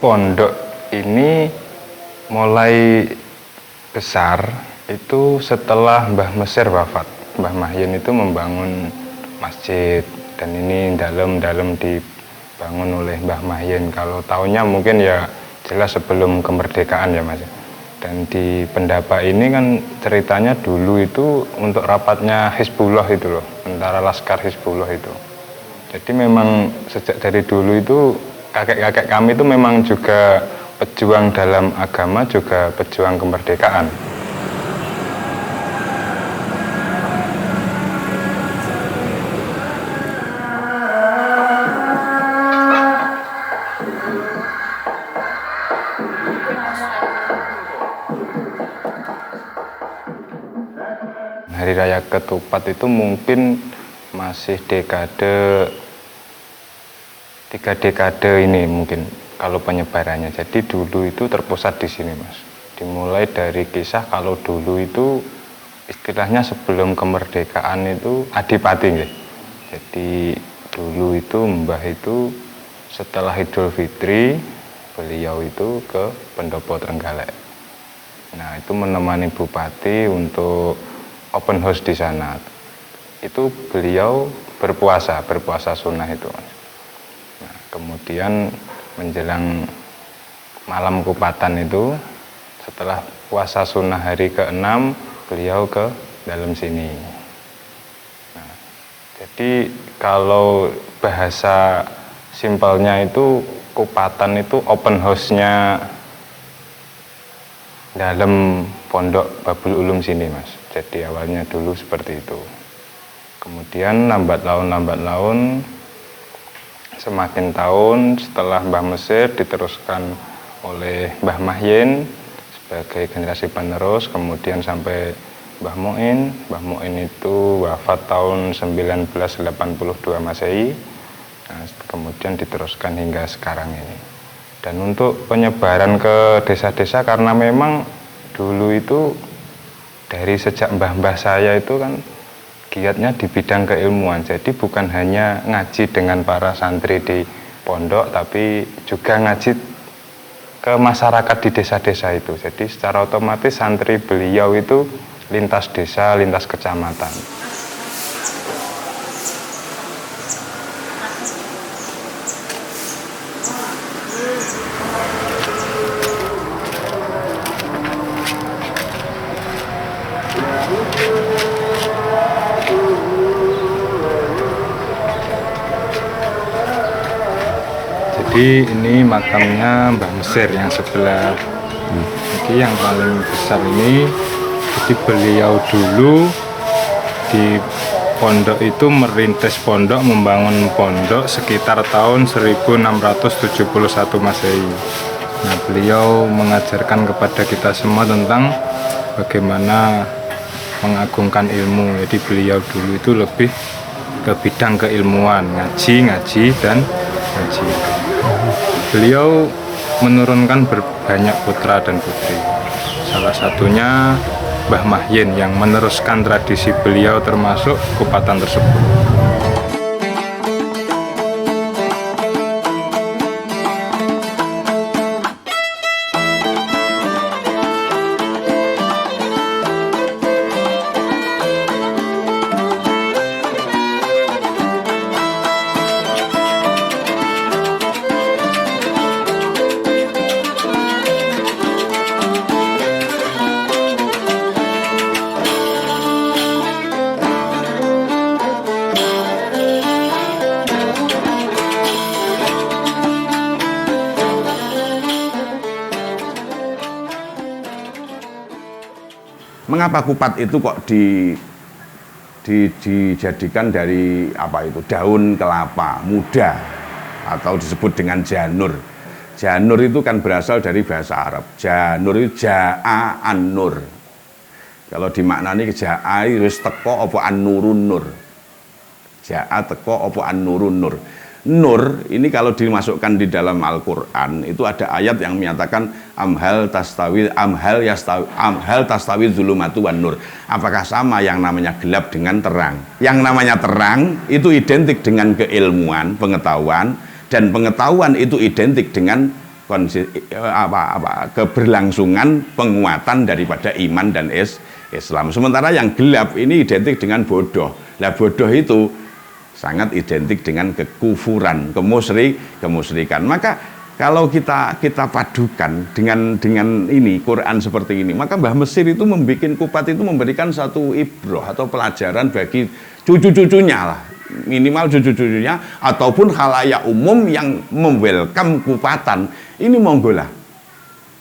pondok ini mulai besar itu setelah Mbah Mesir wafat. Mbah Mahyen itu membangun masjid, dan ini dalam dibangun oleh Mbah Mahyen. Kalau tahunnya mungkin ya jelas sebelum kemerdekaan ya Mas. Dan di Pendapa ini kan ceritanya dulu itu untuk rapatnya Hizbullah itu loh, tentara Laskar Hizbullah itu. Jadi memang sejak dari dulu itu kakek-kakek kami itu memang juga pejuang dalam agama, juga pejuang kemerdekaan. Hari Raya Ketupat itu mungkin masih tiga dekade ini mungkin kalau penyebarannya. Jadi dulu itu terpusat di sini Mas. Dimulai dari kisah kalau dulu itu istilahnya sebelum kemerdekaan itu adipati nggih. Jadi dulu itu Mbah itu setelah Idul Fitri beliau itu ke Pendopo Trenggalek. Nah, itu menemani Bupati untuk open house di sana. Itu beliau berpuasa sunnah itu. Nah, kemudian menjelang malam kupatan itu, setelah puasa sunnah hari ke-6, beliau ke dalam sini. Nah, jadi kalau bahasa simpelnya itu kupatan itu open house-nya dalam pondok Babul Ulum sini Mas. Jadi awalnya dulu seperti itu. Kemudian lambat laun semakin tahun setelah Mbah Mesir diteruskan oleh Mbah Mahyen sebagai generasi penerus, kemudian sampai Mbah Muin. Mbah Muin itu wafat tahun 1982 Masehi. Nah, kemudian diteruskan hingga sekarang ini. Dan untuk penyebaran ke desa-desa karena memang dulu itu dari sejak mbah-mbah saya itu kan giatnya di bidang keilmuan. Jadi bukan hanya ngaji dengan para santri di pondok, tapi juga ngaji ke masyarakat di desa-desa itu. Jadi secara otomatis santri beliau itu lintas desa, lintas kecamatan. Jadi ini makamnya Mbah Mesir yang sebelah ini yang paling besar ini. Jadi beliau dulu di pondok itu merintis pondok, membangun pondok sekitar tahun 1671 Masehi. Nah, beliau mengajarkan kepada kita semua tentang bagaimana mengagungkan ilmu. Jadi beliau dulu itu lebih ke bidang keilmuan, ngaji dan ngaji. Beliau menurunkan banyak putra dan putri. Salah satunya Mbah Mahyen yang meneruskan tradisi beliau termasuk kupatan tersebut. Mengapa kupat itu kok dijadikan dari apa itu daun kelapa muda atau disebut dengan janur. Janur itu kan berasal dari bahasa Arab. Janur itu ja'a an-nur. Kalau dimaknani ja'a wis teko apa an-nurun nur. Ja'a teko apa an-nurun nur. Nur ini kalau dimasukkan di dalam Al-Quran itu ada ayat yang menyatakan amhal tastawi zulumatu wan nur. Apakah sama yang namanya gelap dengan terang? Yang namanya terang itu identik dengan keilmuan, pengetahuan, dan pengetahuan itu identik dengan keberlangsungan penguatan daripada iman dan Islam. Sementara yang gelap ini identik dengan bodoh. Lah bodoh itu sangat identik dengan kekufuran, kemusyrikan. Maka kalau kita padukan dengan ini Quran seperti ini, maka Mbah Mesir itu membuat kupat itu memberikan satu ibroh atau pelajaran bagi cucu-cucunya lah, minimal cucu-cucunya ataupun khalayak umum yang welcome kupatan. Ini monggo lah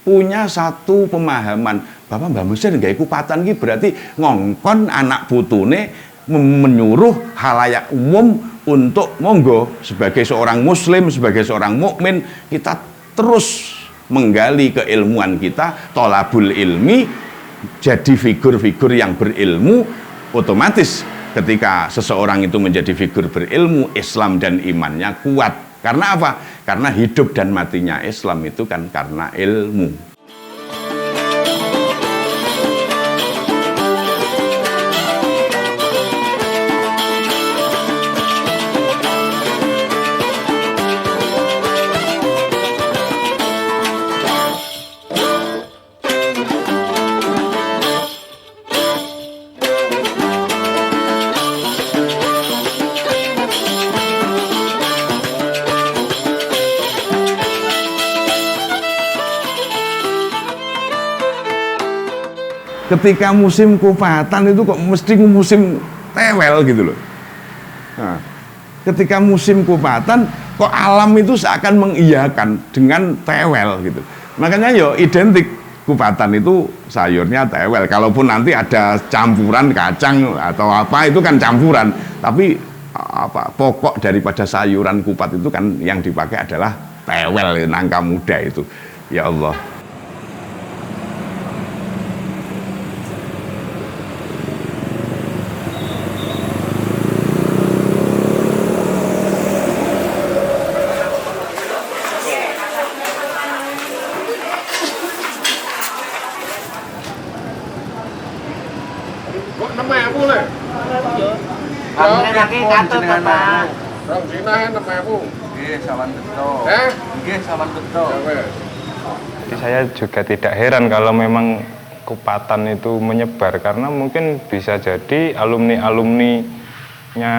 punya satu pemahaman bahwa Mbah Mesir nggak kupatan ini berarti ngongkon anak putune menyuruh khalayak umum untuk monggo sebagai seorang muslim, sebagai seorang mukmin kita terus menggali keilmuan kita, tolabul ilmi, jadi figur-figur yang berilmu. Otomatis ketika seseorang itu menjadi figur berilmu, Islam dan imannya kuat. Karena apa? Karena hidup dan matinya Islam itu kan karena ilmu. Ketika musim kupatan itu kok mesti musim tewel gitu loh. Nah, ketika musim kupatan kok alam itu seakan mengiyakan dengan tewel gitu. Makanya yo identik kupatan itu sayurnya tewel. Kalaupun nanti ada campuran kacang atau apa itu kan campuran. Tapi apa pokok daripada sayuran kupat itu kan yang dipakai adalah tewel, nangka muda itu. Ya Allah. Lagi katut Bapak. Rong dina 6.000. Nggih, sawan beto. Nggih, sawan beto. Jadi saya juga tidak heran kalau memang kupatan itu menyebar karena mungkin bisa jadi alumni-alumninya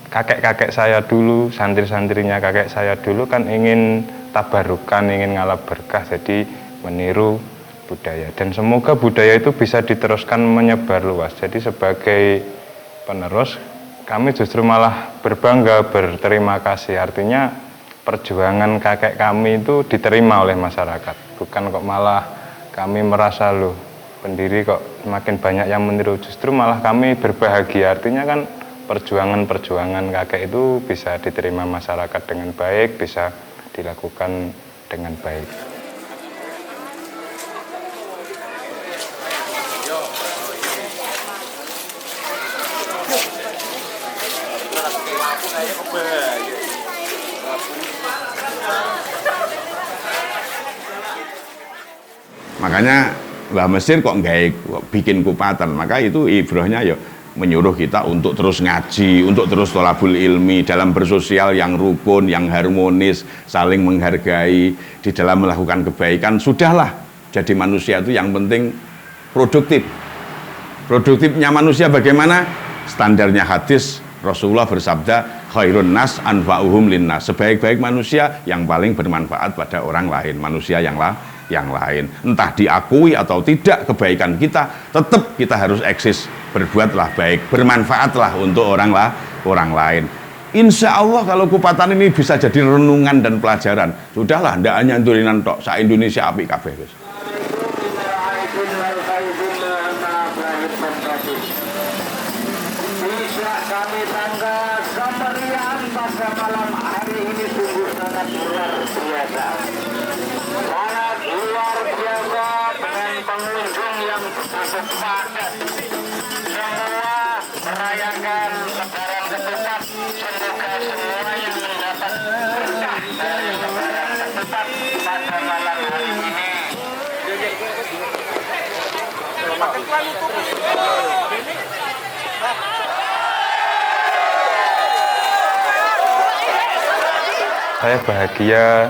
kakek-kakek saya dulu, santri-santrinya kakek saya dulu kan ingin tabarukan, ingin ngalap berkah, jadi meniru budaya. Dan semoga budaya itu bisa diteruskan menyebar luas. Jadi sebagai penerus kami justru malah berbangga, berterima kasih. Artinya perjuangan kakek kami itu diterima oleh masyarakat. Bukan kok malah kami merasa loh pendiri kok semakin banyak yang meniru. Justru malah kami berbahagia. Artinya kan perjuangan-perjuangan kakek itu bisa diterima masyarakat dengan baik, bisa dilakukan dengan baik. Makanya Mbah Mesir kok bikin kupatan, maka itu ibrohnya ya menyuruh kita untuk terus ngaji, untuk terus tholabul ilmi, dalam bersosial yang rukun, yang harmonis, saling menghargai, di dalam melakukan kebaikan. Sudahlah, jadi manusia itu yang penting produktif. Produktifnya manusia bagaimana? Standarnya hadis, Rasulullah bersabda, khairun nas anfa'uhum linnas. Sebaik-baik manusia yang paling bermanfaat pada orang lain, manusia yang lain. Entah diakui atau tidak kebaikan kita, tetap kita harus eksis, berbuatlah baik, bermanfaatlah untuk orang lain. Insya Allah kalau kupatan ini bisa jadi renungan dan pelajaran. Sudahlah, ndak hanya turinan tok, sa Indonesia apik kabeh wis. Bisa kami tangga kemeriahan pada malam hari ini sungguh sangat luar biasa. Sangat luar biasa dengan pengunjung yang cukup padat. Semua merayakan lebaran ketupat. Semoga semua yang mendapat berkah dari lebaran ketupat pada malam hari ini. Saya bahagia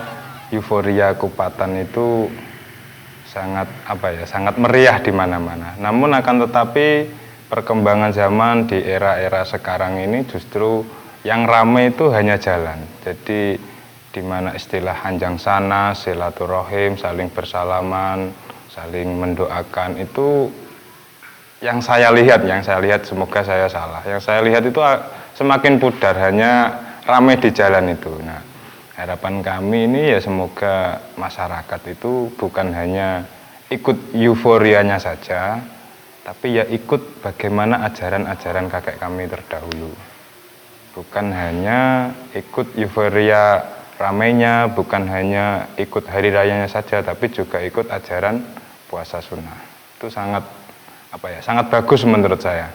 euforia Kupatan itu sangat sangat meriah di mana-mana. Namun akan tetapi perkembangan zaman di era-era sekarang ini justru yang ramai itu hanya jalan. Jadi di mana istilah hanjang sana, silaturahim, saling bersalaman, saling mendoakan itu yang saya lihat, semoga saya salah. Yang saya lihat itu semakin pudar, hanya ramai di jalan itu. Nah, harapan kami ini ya semoga masyarakat itu bukan hanya ikut euforianya saja, tapi ya ikut bagaimana ajaran-ajaran kakek kami terdahulu. Bukan hanya ikut euforia ramainya, bukan hanya ikut hari rayanya saja, tapi juga ikut ajaran puasa sunnah. Itu sangat sangat bagus menurut saya.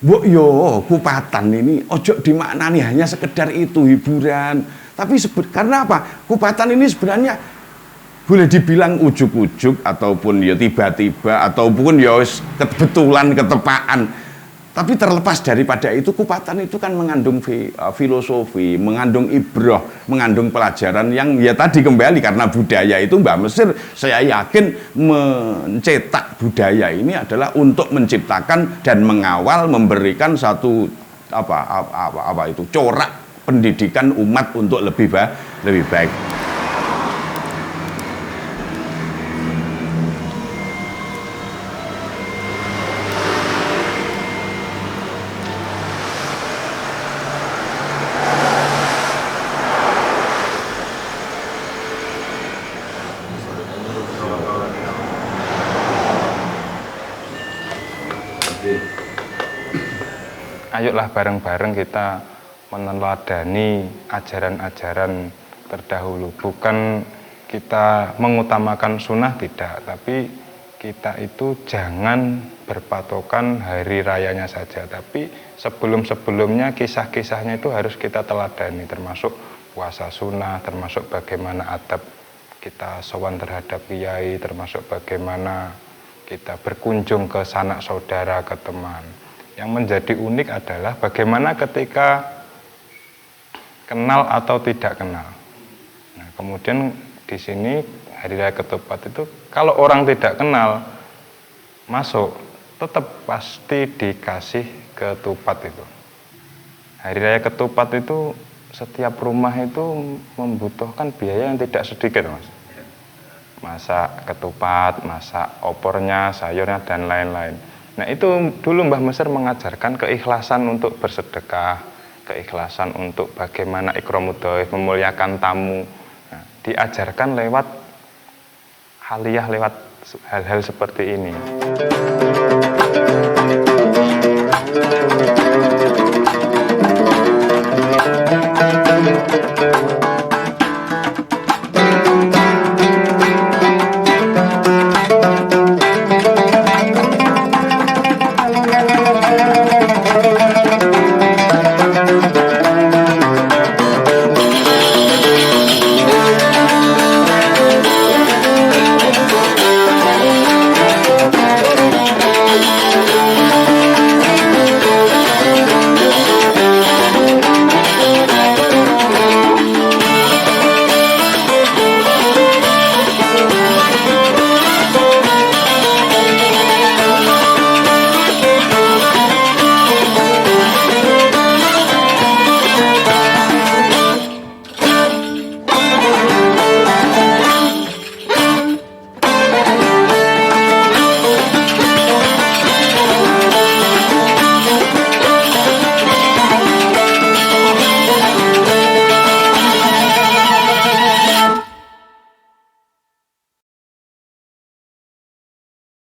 Mbok yo Kupatan ini ojo dimaknani hanya sekedar itu hiburan, tapi karena apa? Kupatan ini sebenarnya boleh dibilang ujuk-ujuk ataupun ya tiba-tiba ataupun ya kebetulan ketepaan. Tapi terlepas daripada itu, Kupatan itu kan mengandung filosofi, mengandung ibrah, mengandung pelajaran yang ya tadi kembali karena budaya itu Mbah Mesir saya yakin mencetak budaya ini adalah untuk menciptakan dan mengawal memberikan satu corak pendidikan umat untuk lebih baik. Ayolah bareng-bareng kita meneladani ajaran-ajaran terdahulu. Bukan kita mengutamakan sunnah, tidak, tapi kita itu jangan berpatokan hari rayanya saja, tapi sebelum-sebelumnya kisah-kisahnya itu harus kita teladani, termasuk puasa sunnah, termasuk bagaimana adab kita sowan terhadap kiai, termasuk bagaimana kita berkunjung ke sanak saudara, ke teman. Yang menjadi unik adalah bagaimana ketika kenal atau tidak kenal. Nah, kemudian di sini Hari Raya Ketupat itu kalau orang tidak kenal masuk tetap pasti dikasih ketupat itu. Hari Raya Ketupat itu setiap rumah itu membutuhkan biaya yang tidak sedikit, Mas. Masak ketupat, masak opornya, sayurnya dan lain-lain. Nah, itu dulu Mbah Mesir mengajarkan keikhlasan untuk bersedekah, keikhlasan untuk bagaimana ikramud dhaif, memuliakan tamu. Nah, diajarkan lewat haliyah, lewat hal-hal seperti ini.